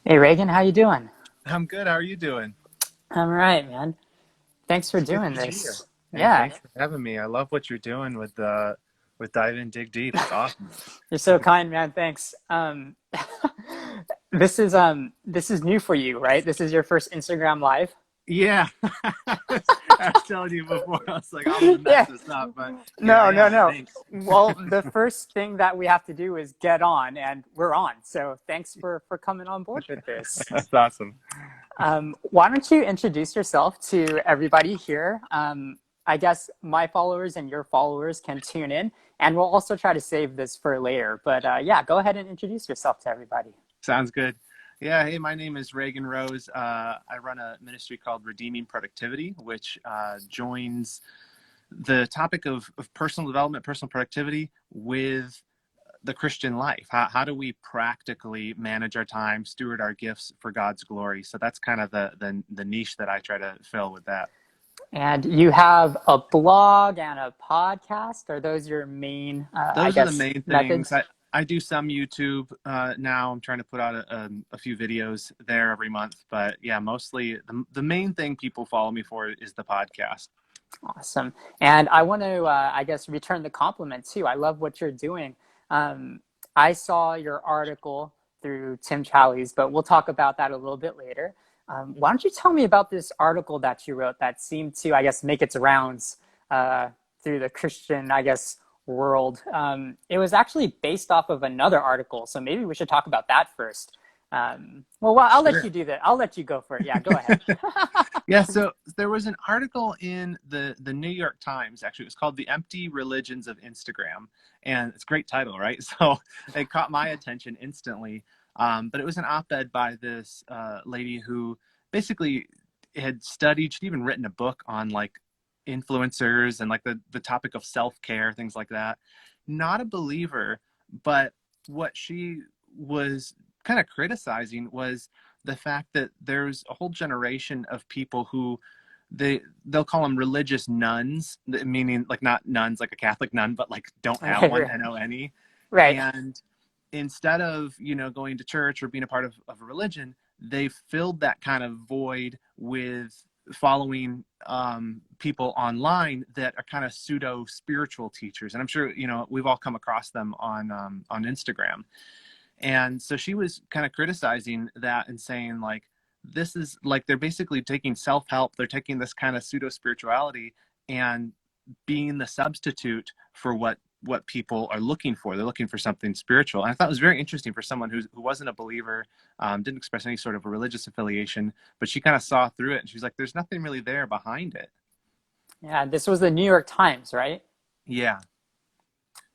Hey Reagan, how you doing? I'm good. How are you doing? I'm all right, man. Thanks for It's good doing to see you. this. Hey, Yeah, thanks for having me. I love what you're doing with Dive In Dig Deep. It's awesome. you're so kind, man. Thanks. This is new for you, right? This is your first Instagram live. Yeah. I was telling you before, I was like, I'm gonna mess Yeah. this up, but here I No, no, am. no. Thanks. Well, the first thing that we have to do is get on, and we're on. So thanks for coming on board with this. That's awesome. Why don't you introduce yourself to everybody here? I guess my followers and your followers can tune in, and we'll also try to save this for later. But yeah, go ahead and introduce yourself to everybody. Sounds good. Yeah, hey, my name is Reagan Rose. I run a ministry called Redeeming Productivity, which joins the topic of personal development, personal productivity with the Christian life. How do we practically manage our time, steward our gifts for God's glory? So that's kind of the niche that I try to fill with that. And you have a blog and a podcast. Are those your main, I Those are the guess, main things. methods? I do some YouTube now. I'm trying to put out a few videos there every month. But yeah, mostly the main thing people follow me for is the podcast. Awesome. And I want to, I guess, return the compliment too. I love what you're doing. Um, I saw your article through Tim Challies, but we'll talk about that a little bit later. Why don't you tell me about this article that you wrote that seemed to, I guess, make its rounds through the Christian, I guess, world? It was actually based off of another article, so maybe we should talk about that first. Well, I'll let Sure. you do that. I'll let you go for it. Yeah, go ahead. Yeah, so there was an article in the New York Times. Actually, it was called "The Empty Religions of Instagram," and it's a great title, right? So it caught my attention instantly. But it was an op-ed by this lady who basically had studied. She'd even written a book on like influencers and like the topic of self-care, things like that. Not a believer, but what she was kind of criticizing was the fact that there's a whole generation of people who they'll call them religious nuns, meaning like not nuns like a Catholic nun, but like don't have Right, one, right. NONE. Right. And instead of going to church or being a part of a religion, they filled that kind of void with following people online that are kind of pseudo spiritual teachers. And I'm sure we've all come across them on Instagram. And so she was kind of criticizing that and saying, like, this is like they're basically taking self help, they're taking this kind of pseudo spirituality and being the substitute for what people are looking for. They're looking for something spiritual. And I thought it was very interesting for someone who wasn't a believer, didn't express any sort of a religious affiliation, but she kind of saw through it and she was like, there's nothing really there behind it. Yeah, this was the New York Times, right? Yeah.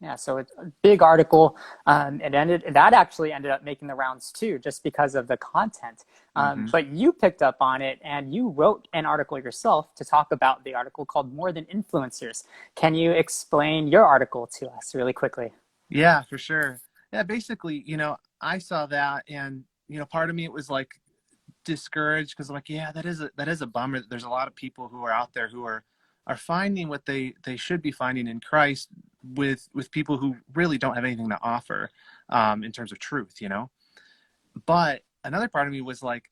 Yeah, so it's a big article. That actually ended up making the rounds too, just because of the content. Hmm. But you picked up on it and you wrote an article yourself to talk about the article called More Than Influencers. Can you explain your article to us really quickly? Yeah, for sure. Yeah, basically, I saw that and part of me it was like discouraged because I'm like, yeah, that is a bummer. There's a lot of people who are out there who are finding what they should be finding in Christ with people who really don't have anything to offer in terms of truth. But another part of me was like,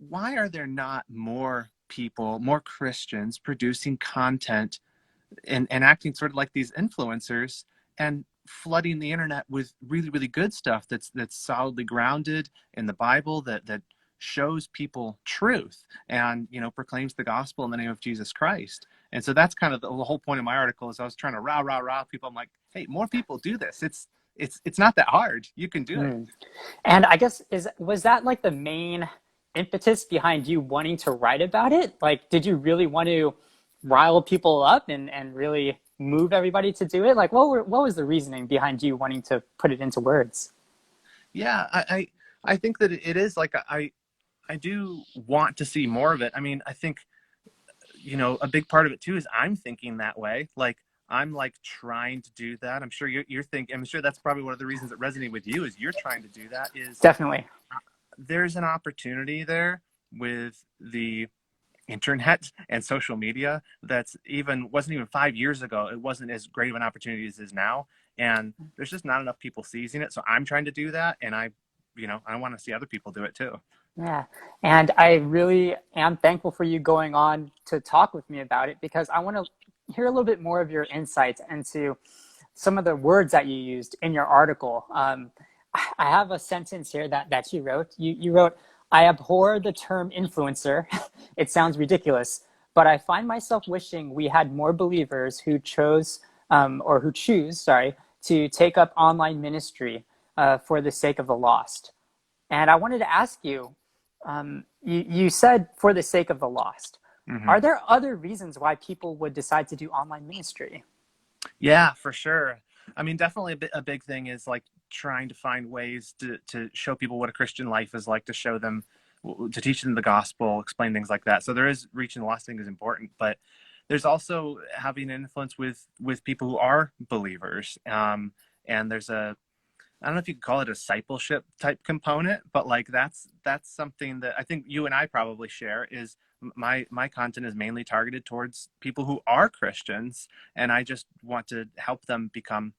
why are there not more people, more Christians producing content and acting sort of like these influencers and flooding the internet with really really good stuff that's solidly grounded in the Bible that shows people truth and proclaims the gospel in the name of Jesus Christ. And so that's kind of the whole point of my article is I was trying to rah people. I'm like, hey, more people do this. It's not that hard. You can do it. Hmm. And I guess was that like the main impetus behind you wanting to write about it? Like, did you really want to rile people up and really move everybody to do it? Like, what was the reasoning behind you wanting to put it into words? Yeah, I think that it is like I do want to see more of it. I mean, I think a big part of it too is I'm thinking that way. Like I'm like trying to do that. I'm sure you're thinking. I'm sure that's probably one of the reasons that resonate with you is you're trying to do that. Is Definitely. there's an opportunity there with the internet and social media that's even wasn't even 5 years ago. It wasn't as great of an opportunity as it is now, and there's just not enough people seizing it. So I'm trying to do that, and I I want to see other people do it too. Yeah. And I really am thankful for you going on to talk with me about it because I want to hear a little bit more of your insights into some of the words that you used in your article. I have a sentence here that you wrote. You wrote, I abhor the term influencer. It sounds ridiculous, but I find myself wishing we had more believers who who choose, sorry, to take up online ministry for the sake of the lost. And I wanted to ask you, you said for the sake of the lost. Hmm. Are there other reasons why people would decide to do online ministry? Yeah, for sure. I mean, definitely a big thing is like trying to find ways to show people what a Christian life is like, to show them, to teach them the gospel, explain things like that. So there is reaching the lost thing is important, but there's also having an influence with people who are believers. And there's I don't know if you could call it a discipleship type component, but like that's something that I think you and I probably share. Is my content is mainly targeted towards people who are Christians, and I just want to help them become,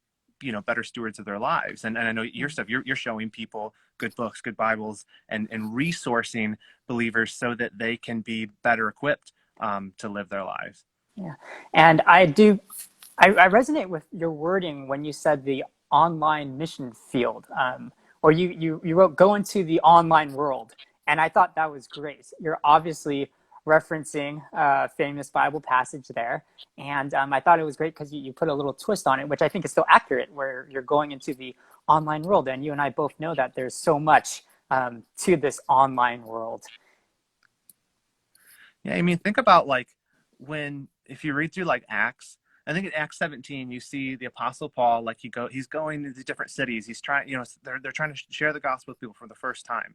better stewards of their lives. And I know your stuff, you're showing people good books, good Bibles, and resourcing believers so that they can be better equipped to live their lives. Yeah. And I resonate with your wording when you said the online mission field, or you wrote go into the online world. And I thought that was great. You're obviously referencing a famous Bible passage there. And I thought it was great because you put a little twist on it, which I think is still accurate, where you're going into the online world. And you and I both know that there's so much to this online world. Yeah, I mean, think about like if you read through like Acts, I think in Acts 17 you see the Apostle Paul, like he's going to these different cities. He's trying, they're trying to share the gospel with people for the first time.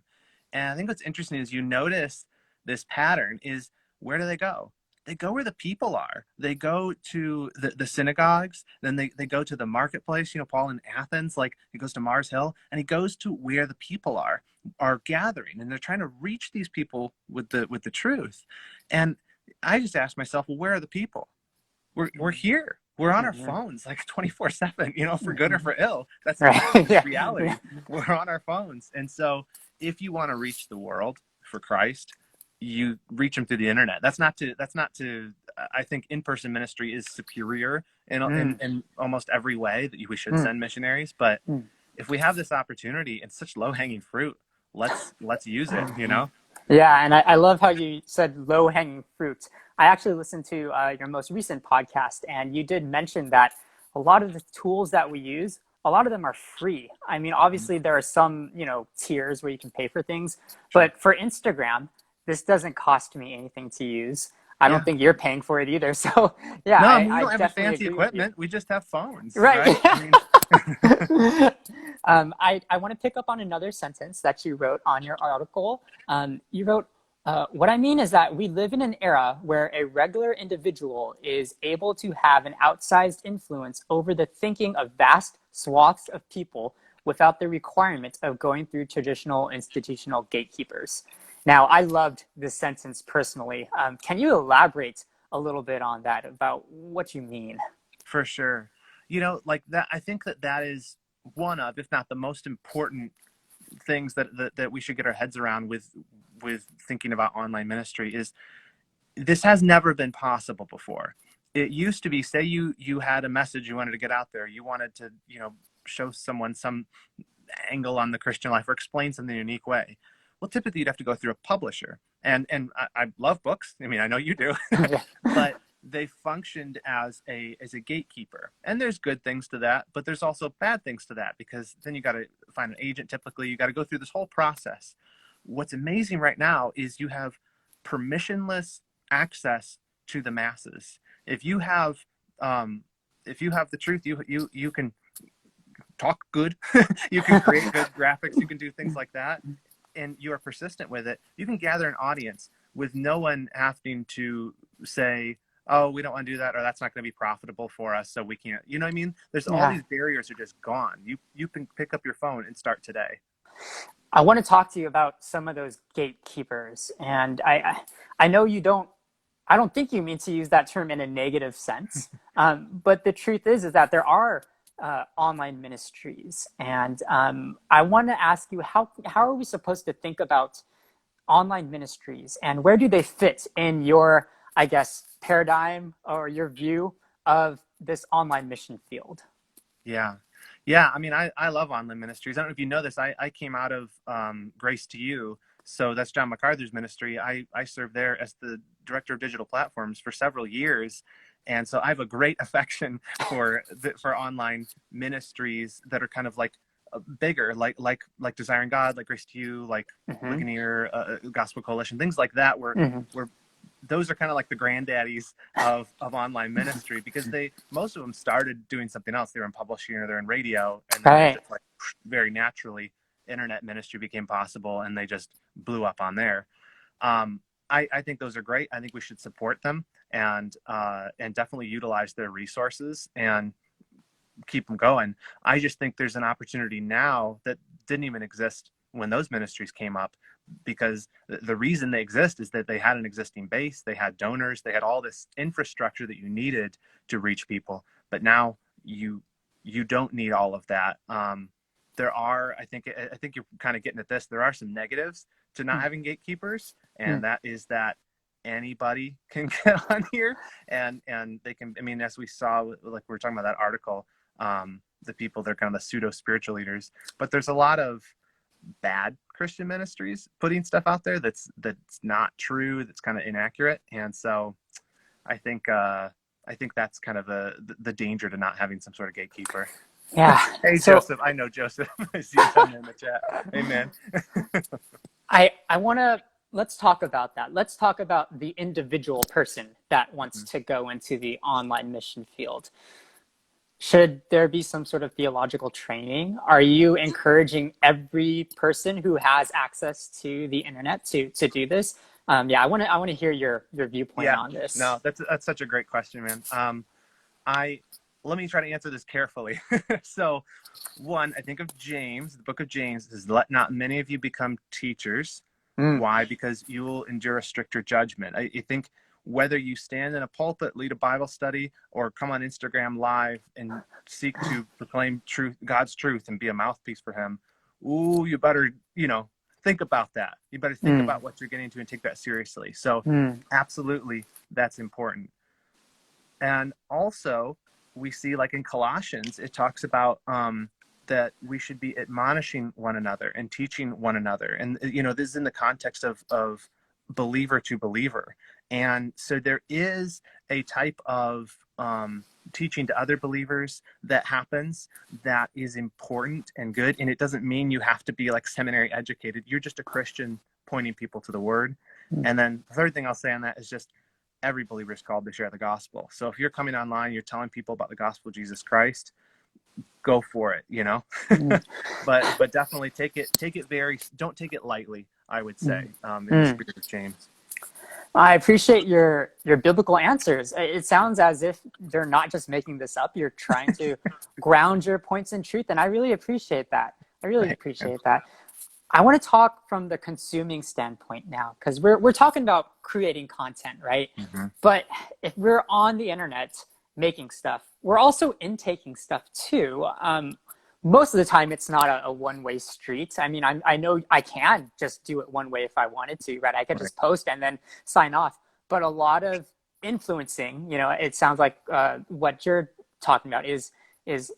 And I think what's interesting is you notice this pattern is, where do they go? They go where the people are. They go to the synagogues, then they go to the marketplace. Paul in Athens, like he goes to Mars Hill, and he goes to where the people are gathering, and they're trying to reach these people with the truth. And I just asked myself, well, where are the people? We're here. We're on our Mm-hmm. phones like 24/7, for good or Mm-hmm. for ill. That's Right. just Yeah. reality. We're on our phones. And so if you want to reach the world for Christ, you reach them through the internet. That's not to I think in-person ministry is superior Mm, in almost every way that we should mm, send missionaries. But mm. if we have this opportunity and such low-hanging fruit, let's use it. Yeah, and I love how you said low hanging fruit. I actually listened to your most recent podcast, and you did mention that a lot of the tools that we use, a lot of them are free. I mean, Mhm. obviously there are some, tiers where you can pay for things, Sure. but for Instagram, this doesn't cost me anything to use. I don't Yeah. think you're paying for it either. So yeah, No, I mean, we I don't have a definitely fancy agree with you. equipment. We just have phones, Right. right? I mean, I want to pick up on another sentence that you wrote on your article. You wrote, what I mean is that we live in an era where a regular individual is able to have an outsized influence over the thinking of vast swaths of people without the requirement of going through traditional institutional gatekeepers. Now, I loved this sentence personally. Can you elaborate a little bit on that about what you mean? for sure. Like that, I think that is one of, if not the most important things that we should get our heads around with thinking about online ministry is this has never been possible before. It used to be, say you had a message you wanted to get out there, you wanted to, show someone some angle on the Christian life or explain something in a unique way. Well, typically you'd have to go through a publisher. And I love books. I mean, I know you do, but they functioned as a gatekeeper. And there's good things to that, but there's also bad things to that, because then you got to find an agent. Typically, you got to go through this whole process. What's amazing right now is you have permissionless access to the masses. If you have the truth, you can talk good, you can create good graphics, you can do things like that, and you are persistent with it, you can gather an audience with no one having to say, oh, we don't want to do that, or that's not going to be profitable for us, so we can't. You know what I mean? There's all Yeah. these barriers are just gone. You can pick up your phone and start today. I want to talk to you about some of those gatekeepers. And I know I don't think you mean to use that term in a negative sense. But the truth is that there are online ministries, and I want to ask you how are we supposed to think about online ministries, and where do they fit in your, I guess, paradigm or your view of this online mission field? Yeah. Yeah. I mean, I love online ministries. I don't know if you know this. I came out of Grace to You. So that's John MacArthur's ministry. I served there as the director of digital platforms for several years. And so I have a great affection for online ministries that are kind of like bigger, like Desiring God, like Grace to You, like Mm-hmm. Ligonier, Gospel Coalition, things like that, Mm-hmm. where those are kind of like the granddaddies of online ministry, because most of them started doing something else. They were in publishing or they're in radio, and then they Right. just like very naturally internet ministry became possible, and they just blew up on there. um, I think those are great. I think we should support them and definitely utilize their resources and keep them going. I just think there's an opportunity now that didn't even exist when those ministries came up, because the reason they exist is that they had an existing base, they had donors, they had all this infrastructure that you needed to reach people. But now you don't need all of that. There are, I think you're kind of getting at this. There are some negatives to not having gatekeepers, and that is that anybody can get on here and they can. I mean, as we saw, like we were talking about that article, the people, they're kind of the pseudo spiritual leaders, but there's a lot of bad Christian ministries putting stuff out there that's not true, that's kind of inaccurate. And so I think that's kind of the danger to not having some sort of gatekeeper. Yeah. Hey So Joseph, I know Joseph. I see you down there in the chat. Amen. I want to let's talk about that. Let's talk about the individual person that wants to go into the online mission field. Should there be some sort of theological training? Are you encouraging every person who has access to the internet to do this? Yeah, I want to hear your viewpoint Yeah, on this. no, that's such a great question, man. I Let me try to answer this carefully. So, one, I think of James, the book of James says, "Let not many of you become teachers." Mm, Why? Because you will endure a stricter judgment. I think whether you stand in a pulpit, lead a Bible study, or come on Instagram live and seek to proclaim truth, God's truth, and be a mouthpiece for Him, ooh, you better, think about that. You better think mm, about what you're getting into and take that seriously. So, mm, absolutely, that's important. And also, we see, like in Colossians, it talks about that we should be admonishing one another and teaching one another. And, this is in the context of believer to believer. And so there is a type of teaching to other believers that happens that is important and good. And it doesn't mean you have to be like seminary educated. You're just a Christian pointing people to the word. mm, And then the third thing I'll say on that is just every believer is called to share the gospel. So if you're coming online, you're telling people about the gospel of Jesus Christ, go for it. mm, But definitely don't take it lightly, I would say, mm, in the mm. spirit of James. I appreciate your biblical answers. It sounds as if they're not just making this up. You're trying to ground your points in truth, and I really appreciate that. I really Thanks, man. appreciate that. I want to talk from the consuming standpoint now, because we're talking about creating content, right? Mm-hmm. But if we're on the internet making stuff, we're also intaking stuff too. Most of the time, it's not a one-way street. I mean, I know I can just do it one way if I wanted to, right? I could Right. just post and then sign off. But a lot of influencing, it sounds like what you're talking about is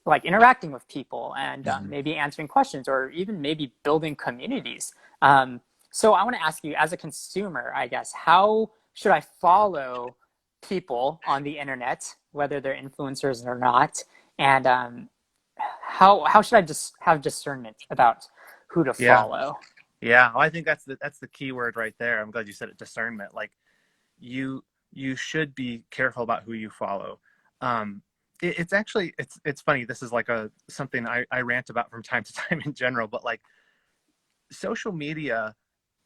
like interacting with people and Mm-hmm. maybe answering questions or even maybe building communities. So I want to ask you, as a consumer, I guess, how should I follow people on the internet, whether they're influencers or not? And how should I just have discernment about who to Yeah. follow? Yeah. Well, I think that's the key word right there. I'm glad you said it, discernment. Like you you should be careful about who you follow. It's actually it's funny. This is like a something I rant about from time to time in general, but like social media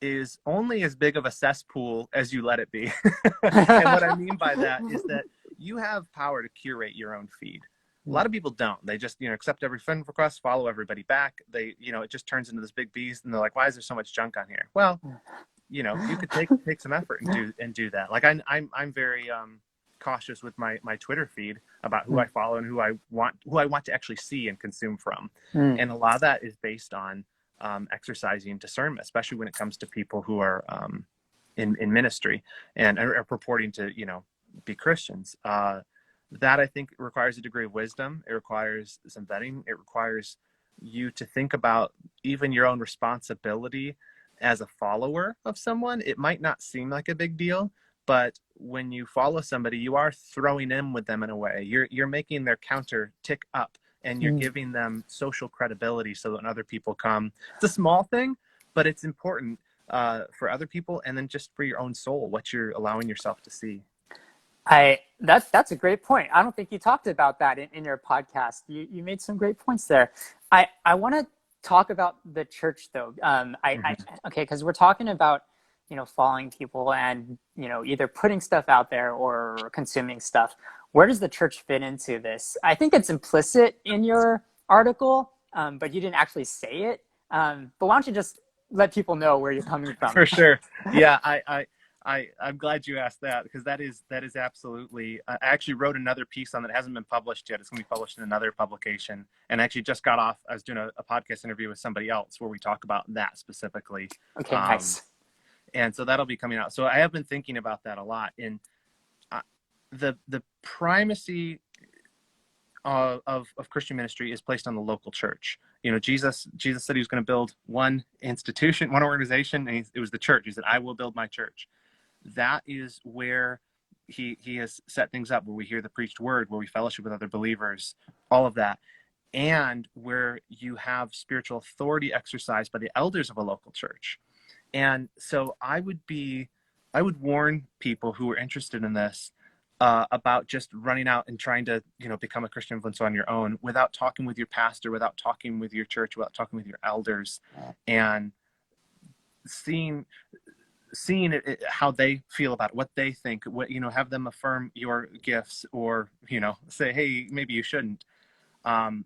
is only as big of a cesspool as you let it be. And what I mean by that is that you have power to curate your own feed. A lot of people don't. They just, accept every friend request, follow everybody back. They, it just turns into this big beast, and they're like, "Why is there so much junk on here?" Well, you could take some effort and do that. Like I'm very cautious with my Twitter feed about who I follow and who I want to actually see and consume from. Mm. And a lot of that is based on exercising discernment, especially when it comes to people who are in ministry and are purporting to, be Christians. That I think requires a degree of wisdom. It requires some vetting. It requires you to think about even your own responsibility as a follower of someone. It might not seem like a big deal, but when you follow somebody, you are throwing in with them in a way. You're making their counter tick up, and you're giving them social credibility so that when other people come, it's a small thing, but it's important for other people, and then just for your own soul, what you're allowing yourself to see. That's a great point. I don't think you talked about that in your podcast. You made some great points there. I want to talk about the church though. Okay, because we're talking about following people and either putting stuff out there or consuming stuff. Where does the church fit into this? I think it's implicit in your article, but you didn't actually say it. But why don't you just let people know where you're coming from? For sure. Yeah, I'm glad you asked that, because that is absolutely. I actually wrote another piece on that. It hasn't been published yet. It's going to be published in another publication. And I actually just got off. I was doing a podcast interview with somebody else where we talk about that specifically. Okay, nice. And so that'll be coming out. So I have been thinking about that a lot. In the primacy of Christian ministry is placed on the local church. Jesus said he was going to build one institution, one organization, and it was the church. He said, "I will build my church." That is where he has set things up, where we hear the preached word, where we fellowship with other believers, all of that, and where you have spiritual authority exercised by the elders of a local church. And so I would warn people who are interested in this about just running out and trying to, become a Christian influencer on your own without talking with your pastor, without talking with your church, without talking with your elders, and seeing how they feel about it, what they think, have them affirm your gifts or, say, hey, maybe you shouldn't.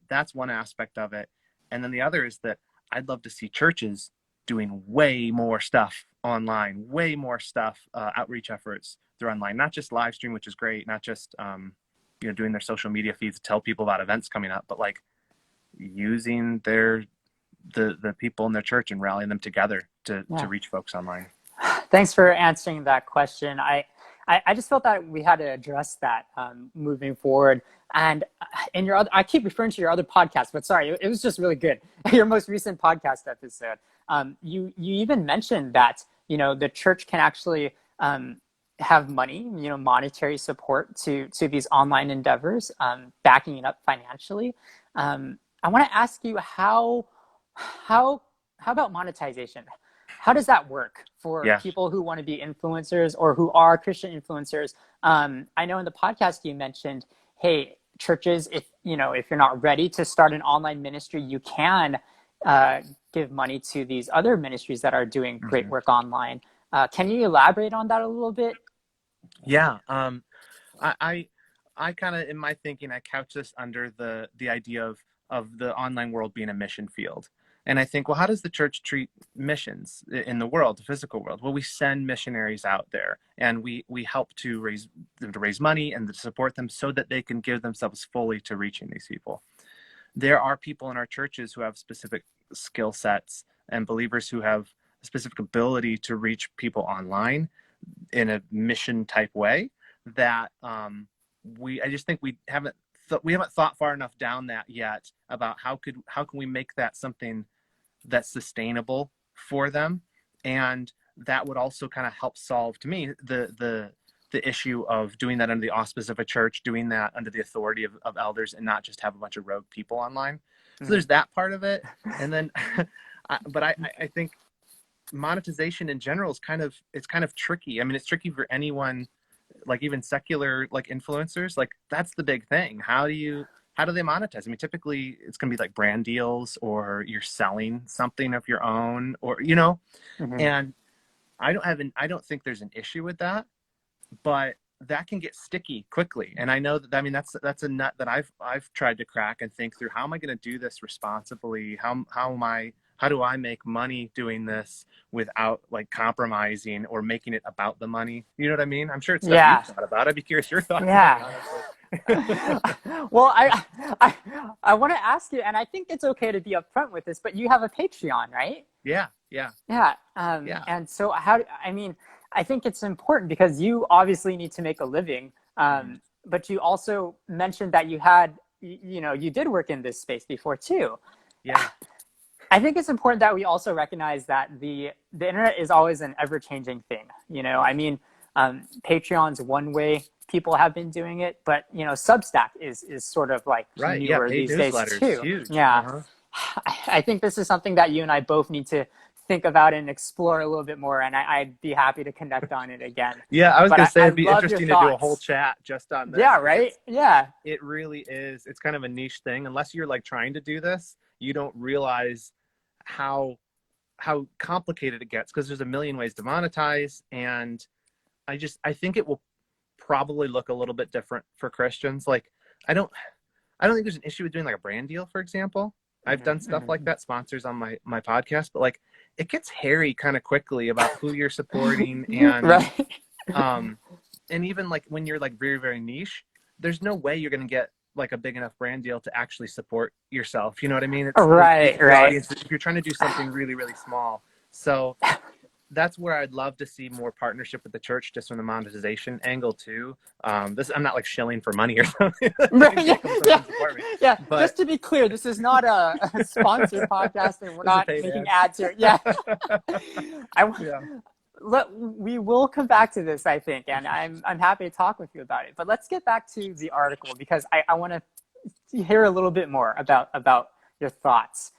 That's one aspect of it. And then the other is that I'd love to see churches doing way more stuff online, way more stuff, outreach efforts through online, not just live stream, which is great, not just, doing their social media feeds to tell people about events coming up, but like using the people in their church and rallying them together to reach folks online. Thanks for answering that question. I just felt that we had to address that moving forward. And in your other, I keep referring to your other podcast, but sorry, it was just really good. Your most recent podcast episode, you even mentioned that the church can actually have money, monetary support to these online endeavors, backing it up financially. I want to ask you how about monetization? How does that work for people who want to be influencers or who are Christian influencers? I know in the podcast you mentioned, hey, churches, if you're not ready to start an online ministry, you can give money to these other ministries that are doing great work online. Can you elaborate on that a little bit? Yeah. I kind of, in my thinking, I couch this under the idea of the online world being a mission field. And I think, well, how does the church treat missions in the world, the physical world? Well, we send missionaries out there, and we help to raise money and to support them so that they can give themselves fully to reaching these people. There are people in our churches who have specific skill sets and believers who have a specific ability to reach people online in a mission type way that I just think we haven't thought far enough down that yet about how can we make that something that's sustainable for them, and that would also kind of help solve, to me, the issue of doing that under the auspice of a church, doing that under the authority of elders, and not just have a bunch of rogue people online. So there's that part of it, and then but I think monetization in general is kind of tricky. I mean, it's tricky for anyone, like even secular like influencers. Like that's the big thing. How do they monetize? I mean, typically it's going to be like brand deals, or you're selling something of your own, or and I don't think there's an issue with that, but that can get sticky quickly. And I know that, I mean, that's a nut that I've tried to crack and think through. How am I going to do this responsibly? How am I how do I make money doing this without like compromising or making it about the money? You know what I mean? I'm sure it's stuff you've Yeah. thought about. I'd be curious your thoughts on it, Yeah. honestly. Well, I I want to ask you, and I think it's okay to be upfront with this, but you have a Patreon, right? Yeah, yeah, Yeah. yeah. And so I mean, I think it's important because you obviously need to make a living. Mhm. But you also mentioned that you had, you know, you did work in this space before too. Yeah, I think it's important that we also recognize that the internet is always an ever changing thing. You know, I mean, Patreon's one way people have been doing it, but you know, Substack is sort of like right. Yeah, newer paid these days newsletters, too. huge. Yeah, Uh-huh. I think this is something that you and I both need to think about and explore a little bit more, and I'd be happy to connect on it again. Yeah, I was But gonna say I it'd be love your interesting to do a whole thoughts. chat just on this Yeah, because right. Yeah. it really is. It's kind of a niche thing. Unless you're like trying to do this, you don't realize how complicated it gets because there's a million ways to monetize. And I think it will probably look a little bit different for Christians. Like I don't think there's an issue with doing like a brand deal, for example. I've done Mm-hmm, stuff like mm-hmm. that, sponsors on my podcast, but like it gets hairy kind of quickly about who you're supporting Right. um and even like when you're like very, very niche, there's no way you're going to get like a big enough brand deal to actually support yourself. You know what I mean? It's Right, your right. audience if you're trying to do something really, really small. So that's where I'd love to see more partnership with the church, just from the monetization angle too. This I'm not like shilling for money or something. Right, You yeah, can't come yeah, and support me, yeah. but Just to be clear, this is not a sponsored podcast, and we're this is a not paid making ad. ads here. Yeah, I Yeah, we will come back to this, I think, and I'm happy to talk with you about it. But let's get back to the article because I want to hear a little bit more about your thoughts.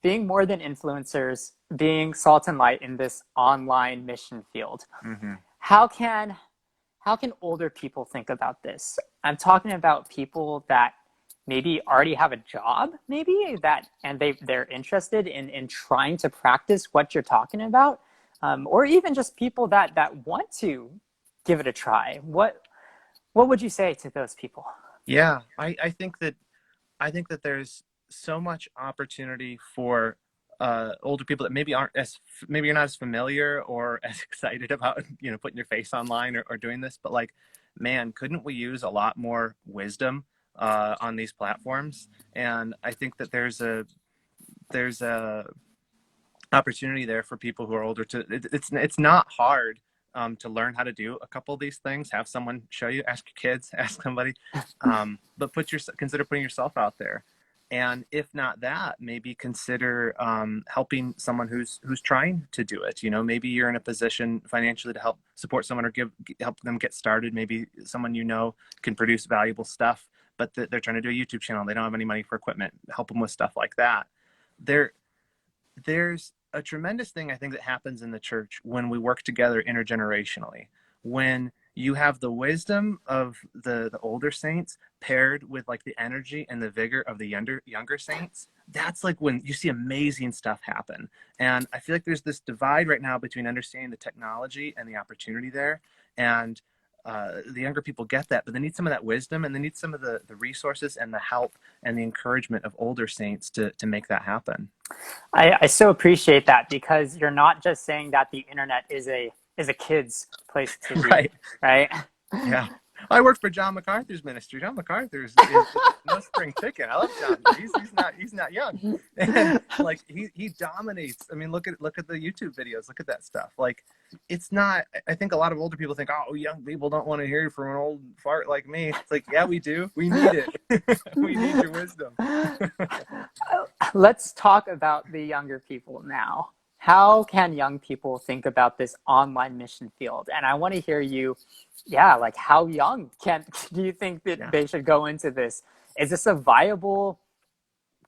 Being more than influencers, being salt and light in this online mission field. mm-hmm. How can older people think about this? I'm talking about people that maybe already have a job, maybe that, and they're interested in trying to practice what you're talking about, or even just people that want to give it a try. What would you say to those people? Yeah. I think that there's so much opportunity for older people that maybe aren't as maybe you're not as familiar or as excited about putting your face online or doing this, but like, man, couldn't we use a lot more wisdom on these platforms? And I think that there's a opportunity there for people who are older it's not hard to learn how to do a couple of these things. Have someone show you, ask your kids, ask somebody, but consider putting yourself out there. And if not that, maybe consider helping someone who's trying to do it. Maybe you're in a position financially to help support someone or help them get started. Maybe someone can produce valuable stuff, but they're trying to do a YouTube channel. They don't have any money for equipment. Help them with stuff like that. There there's a tremendous thing I think that happens in the church when we work together intergenerationally. When you have the wisdom of the older saints paired with like the energy and the vigor of the younger saints, that's like when you see amazing stuff happen. And I feel like there's this divide right now between understanding the technology and the opportunity there. And the younger people get that, but they need some of that wisdom, and they need some of the resources and the help and the encouragement of older saints to make that happen. I so appreciate that because you're not just saying that the internet is a kid's place to be, Right. right? Yeah. I worked for John MacArthur's ministry. John MacArthur's is no spring chicken. I love John. He's not young. And like he dominates. I mean, look at the YouTube videos. Look at that stuff. Like it's not I think a lot of older people think, "Oh, young people don't want to hear from an old fart like me." It's like, "Yeah, we do. We need it. We need your wisdom." Let's talk about the younger people now. How can young people think about this online mission field? And I want to hear you, yeah, like how young do you think that Yeah. they should go into this? Is this a viable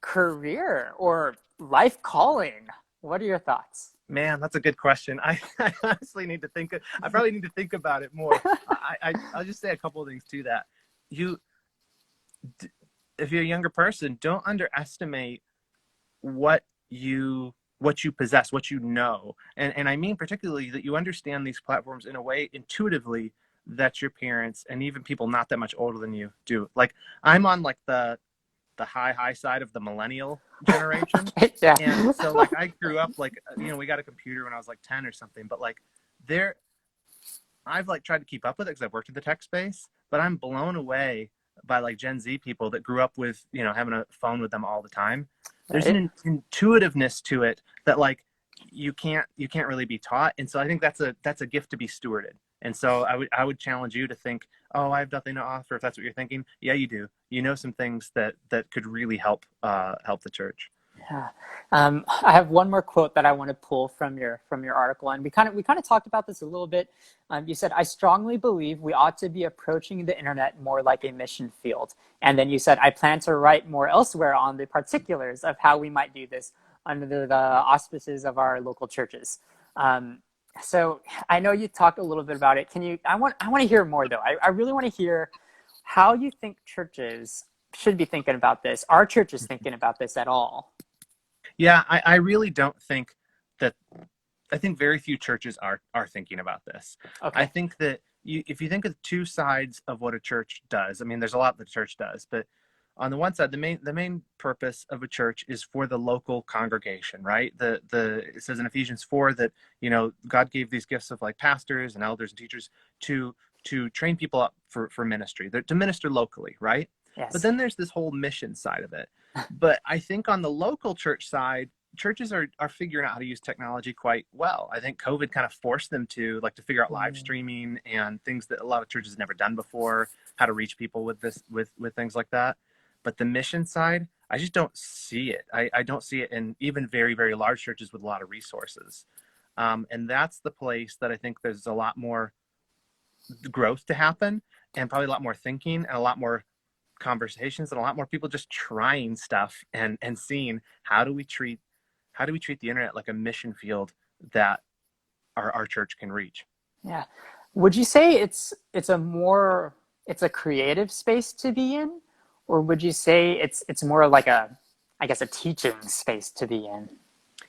career or life calling? What are your thoughts? Man, that's a good question. I honestly need to I probably need to think about it more. I'll just say a couple of things to that. You if you're a younger person, don't underestimate what you possess, what you know. And I mean particularly that you understand these platforms in a way intuitively that your parents and even people not that much older than you do. Like I'm on like the the high side of the millennial generation. Yeah. And so like I grew up like, we got a computer when I was like 10 or something, but like there, I've like tried to keep up with it because I've worked in the tech space, but I'm blown away by like Gen Z people that grew up with, having a phone with them all the time. There's Right. an intuitiveness to it that like you can't really be taught. And so I think that's a gift to be stewarded. And so I would challenge you to think, oh, I have nothing to offer. If that's what you're thinking, yeah, you do. You know some things that could really help the church. Yeah. I have one more quote that I want to pull from your article, and we kind of talked about this a little bit. You said, "I strongly believe we ought to be approaching the internet more like a mission field." And then you said, "I plan to write more elsewhere on the particulars of how we might do this under the auspices of our local churches." Um, so I know you talked a little bit about it. Can you? I want to hear more though. I really want to hear how you think churches should be thinking about this. Are churches thinking about this at all? Yeah, I really don't think that. I think very few churches are thinking about this. I Okay. think that if you think of two sides of what a church does, I mean, there's a lot that a church does, but on the one side, the main purpose of a church is for the local congregation, right? The it says in Ephesians 4 that God gave these gifts of like pastors and elders and teachers to train people up for ministry, to minister locally, right? But Yes. then there's this whole mission side of it. But I think on the local church side, churches are figuring out how to use technology quite well. I think COVID kind of forced them to figure out live Mm, streaming and things that a lot of churches never done before, how to reach people with this with things like that. But the mission side, I just don't see it. I don't see it in even very, very large churches with a lot of resources. And that's the place that I think there's a lot more growth to happen, and probably a lot more thinking and a lot more conversations and a lot more people just trying stuff and seeing how do we treat the internet like a mission field that our church can reach. yeah. Would you say it's a creative space to be in, or would you say it's more like I guess a teaching space to be in?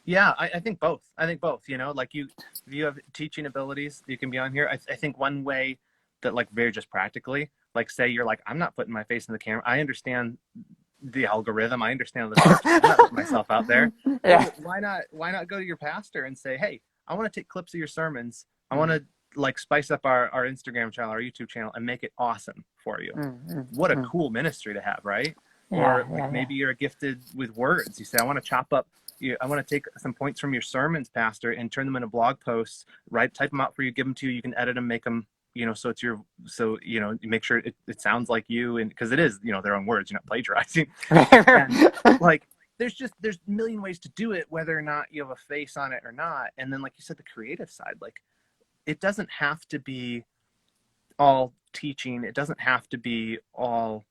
Yeah, I think both. I think both. Like if you have teaching abilities, you can be on here. I think one way that like very just practically, like say you're like, I'm not putting my face in the camera. I understand the algorithm. I understand the structure. I'm not putting myself out there. Yeah. Well, why not go to your pastor and say, hey, I want to take clips of your sermons. I want Mm, to like spice up our Instagram channel, our YouTube channel, and make it awesome for you. mm, mm, What a mm. cool ministry to have, right? Yeah, Or like yeah, yeah. maybe you're gifted with words. You say, I want to chop up. I want to take some points from your sermons, pastor, and turn them into blog posts. Right, type them out for you, give them to you. You can edit them, make them. So it's you make sure it sounds like you, and because it is, their own words. You're not plagiarizing, and like there's a million ways to do it, whether or not you have a face on it or not. And then, like you said, the creative side, like it doesn't have to be all teaching. It doesn't have to be all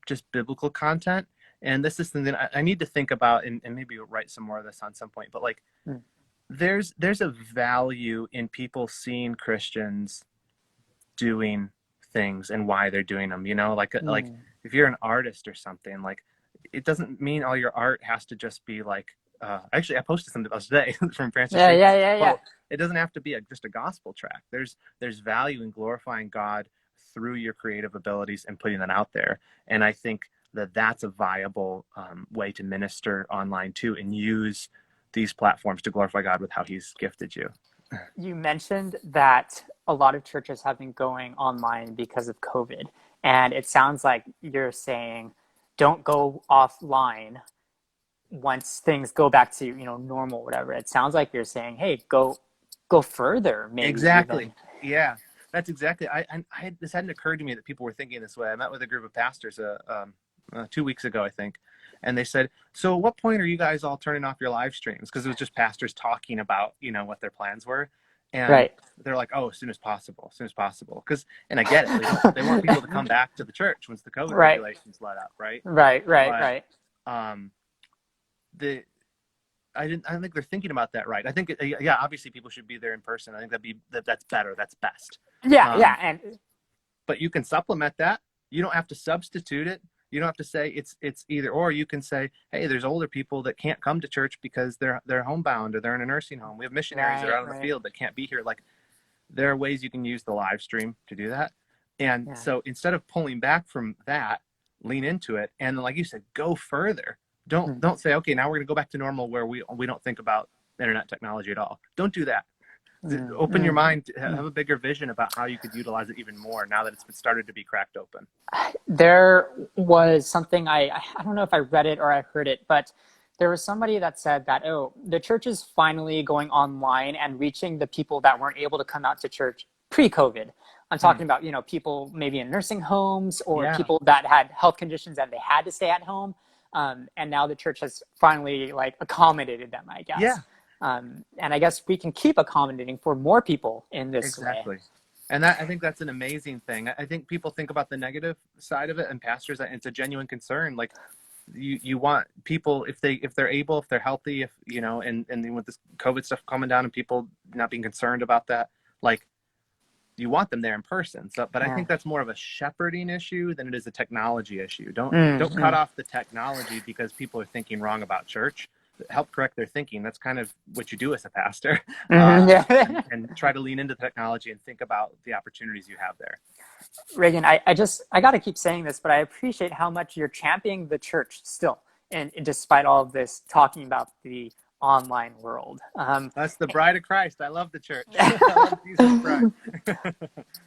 just biblical content. And this is something I need to think about, and maybe write some more of this on some point. But like, Mm, there's a value in people seeing Christians doing things and why they're doing them. Like mm. if you're an artist or something, like it doesn't mean all your art has to just be like. Actually, I posted something about today from Francis Yeah, Schaeffer's yeah, yeah, yeah. quote. It doesn't have to be just a gospel track. There's value in glorifying God through your creative abilities and putting that out there. And I think that that's a viable way to minister online too, and use these platforms to glorify God with how He's gifted you. You mentioned that a lot of churches have been going online because of COVID. And it sounds like you're saying don't go offline once things go back to, normal, whatever. It sounds like you're saying, hey, go further, maybe Exactly. even. Yeah, that's exactly. This hadn't occurred to me that people were thinking this way. I met with a group of pastors 2 weeks ago, I think, and they said, "So, at what point are you guys all turning off your live streams?" Because it was just pastors talking about what their plans were, and Right. they're like, "Oh, as soon as possible, as soon as possible." Because, and I get it. They want people to come back to the church once the COVID Right. regulations let up, right? Right, right, But right. um, the I don't think they're thinking about that right. I think yeah, obviously people should be there in person. I think that's better. That's best. Yeah, yeah. Um, And but you can supplement that. You don't have to substitute it. You don't have to say it's either or. You can say, hey, there's older people that can't come to church because they're homebound or they're in a nursing home. We have missionaries that are right, out in the right. field that can't be here. Like there are ways you can use the live stream to do that. And Yeah. so instead of pulling back from that, lean into it, and like you said, go further. Mm, Don't say, okay, now we're going to go back to normal where we don't think about internet technology at all. Don't do that. mm, Open your mm, mind, mm. have a bigger vision about how you could utilize it even more now that it's been started to be cracked open. There was something I don't know if I read it or I heard it, but there was somebody that said that, oh, the church is finally going online and reaching the people that weren't able to come out to church pre-COVID. I'm Hmm. talking about, people maybe in nursing homes or Yeah. people that had health conditions and they had to stay at home. And now the church has finally like accommodated them, I guess. Yeah, And I guess we can keep accommodating for more people in this way. exactly. And that, I think that's an amazing thing. I think people think about the negative side of it, and pastors, it's a genuine concern. Like, you want people, if they're able, if they're healthy, if and with this COVID stuff calming down and people not being concerned about that, like, you want them there in person. So, but I Yeah. think that's more of a shepherding issue than it is a technology issue. Don't cut Mm-hmm. off the technology because people are thinking wrong about church. Help correct their thinking. That's kind of what you do as a pastor, Mm-hmm. and, Yeah. and try to lean into the technology and think about the opportunities you have there. Reagan, I got to keep saying this, but I appreciate how much you're championing the church still, and despite all of this, talking about the online world. That's the bride of Christ. I love the church. I love Jesus' bride.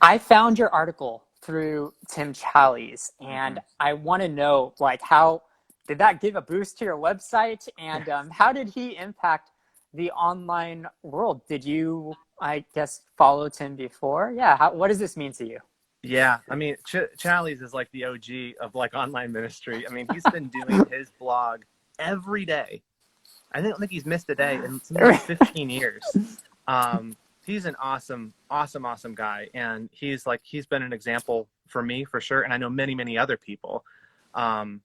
I found your article through Tim Challies, Mm-hmm. and I want to know, like, how did that give a boost to your website, and how did he impact the online world? Did you, I guess, follow Tim before? Yeah. What does this mean to you? Yeah, I mean, Challies is like the OG of like online ministry. I mean, he's been doing his blog every day. Don't think he's missed a day in something like 15 years. He's an awesome guy, and he's been an example for me for sure, and I know many other people. And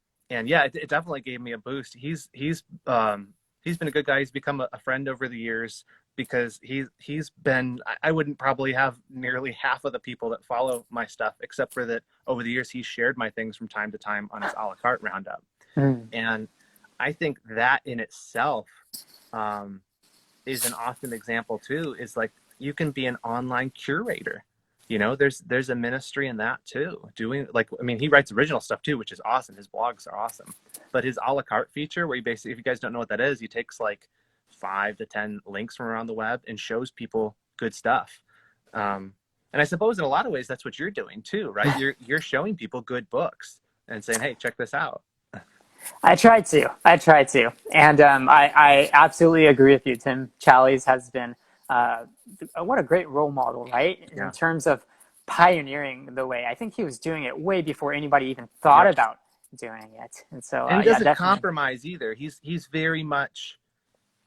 yeah, it definitely gave me a boost. He's been a good guy. He's become a friend over the years because he's been. I wouldn't probably have nearly half of the people that follow my stuff, except for that over the years he's shared my things from time to time on his a la carte roundup, Mm. and I think that in itself is an awesome example too. Is like, you can be an online curator. There's a ministry in that too. Doing, like, I mean, he writes original stuff too, which is awesome. His blogs are awesome, but his a la carte feature, where he basically, if you guys don't know what that is, he takes like 5 to 10 links from around the web and shows people good stuff. And I suppose in a lot of ways that's what you're doing too, right? You're showing people good books and saying, hey, check this out. I tried to. And I absolutely agree with you. Tim Challies has been what a great role model, right? In Yeah. terms of pioneering the way. I think he was doing it way before anybody even thought Yep. about doing it. And so, And he yeah, doesn't definitely. compromise either. He's very much,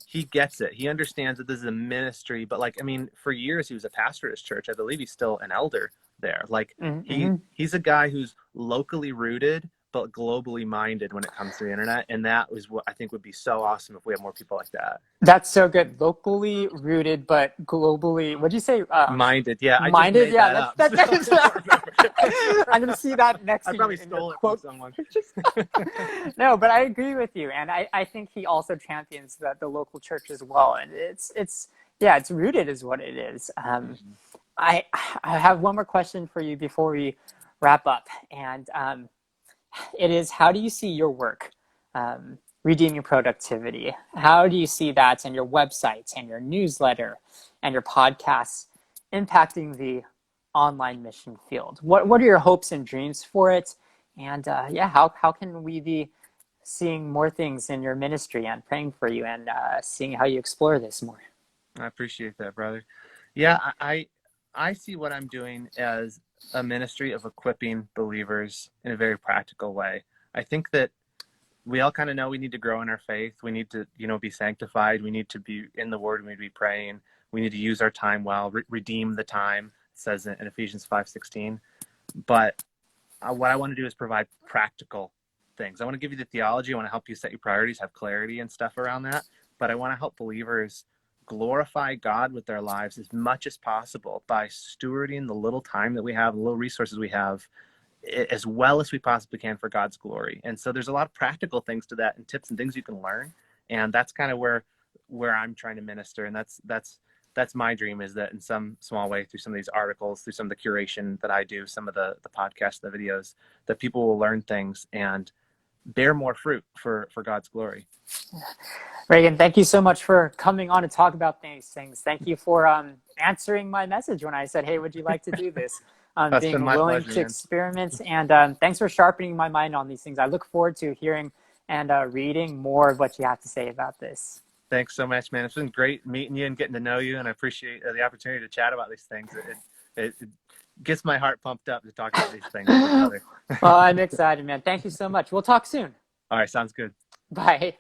he gets it. He understands that this is a ministry, but like, I mean, for years he was a pastor at his church. I believe he's still an elder there. Like, Mm-hmm. he's a guy who's locally rooted but globally minded when it comes to the internet, and that was what I think would be so awesome if we have more people like that. That's so good. Locally rooted, but globally, what'd you say? Minded, yeah. I just Minded. made Yeah, that that's up. that's. So I don't remember. I'm gonna see that next I in probably your stole it from quote. someone. No, but I agree with you, and I think he also champions the local church as well, and it's yeah, it's rooted is what it is. I I have one more question for you before we wrap up, and it is, how do you see your work redeeming productivity? How do you see that in your website and your newsletter and your podcasts impacting the online mission field? What are your hopes and dreams for it? And yeah, how can we be seeing more things in your ministry and praying for you and seeing how you explore this more? I appreciate that, brother. Yeah, I see what I'm doing as a ministry of equipping believers in a very practical way. I think that we all kind of know we need to grow in our faith. We need to, be sanctified. We need to be in the Word. We need to be praying. We need to use our time well, redeem the time. It says in Ephesians 5:16. But what I want to do is provide practical things. I want to give you the theology. I want to help you set your priorities, have clarity and stuff around that. But I want to help believers glorify God with their lives as much as possible by stewarding the little time that we have, the little resources we have, as well as we possibly can for God's glory. And so there's a lot of practical things to that and tips and things you can learn. And that's kind of where I'm trying to minister. And that's that's my dream, is that in some small way, through some of these articles, through some of the curation that I do, some of the podcasts, the videos, that people will learn things and bear more fruit for God's glory. Reagan, thank you so much for coming on to talk about these things. Thank you for answering my message when I said, hey, would you like to do this? That's been Being my willing pleasure, to man. experiment. And thanks for sharpening my mind on these things. I look forward to hearing and reading more of what you have to say about this. Thanks so much, man. It's been great meeting you and getting to know you, and I appreciate the opportunity to chat about these things. It gets my heart pumped up to talk about these things with each other. Well, I'm excited, man. Thank you so much. We'll talk soon. All right, sounds good. Bye.